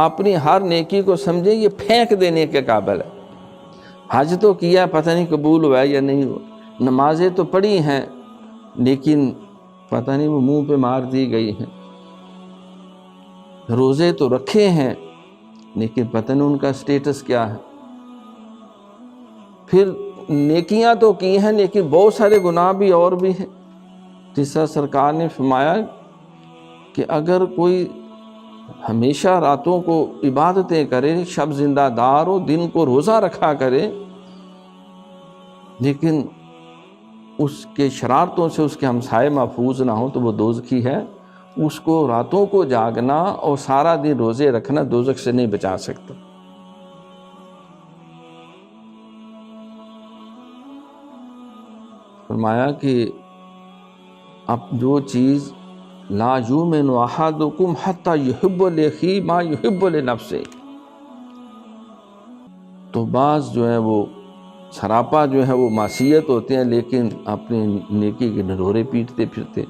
اپنی ہر نیکی کو سمجھیں یہ پھینک دینے کے قابل ہے۔ حج تو کیا، پتہ نہیں قبول ہوا ہے یا نہیں ہوا، نمازیں تو پڑھی ہیں لیکن پتہ نہیں وہ منہ پہ مار دی گئی ہیں، روزے تو رکھے ہیں لیکن پتہ نہیں ان کا سٹیٹس کیا ہے۔ پھر نیکیاں تو کی ہیں لیکن بہت سارے گناہ بھی اور بھی ہیں، جس طرح سرکار نے فرمایا کہ اگر کوئی ہمیشہ راتوں کو عبادتیں کرے، شب زندہ دار ہو، دن کو روزہ رکھا کرے، لیکن اس کے شرارتوں سے اس کے ہمسائے محفوظ نہ ہوں تو وہ دوزخی ہے۔ اس کو راتوں کو جاگنا اور سارا دن روزے رکھنا دوزخ سے نہیں بچا سکتا۔ فرمایا کہ اب جو چیز لا یؤمن احدکم حتی یحب لاخیہ ما یحب لنفسہ، تو بعض جو ہے وہ سراپا جو ہے وہ معصیت ہوتے ہیں لیکن اپنے نیکی کے ڈھنڈورے پیٹتے پھرتے۔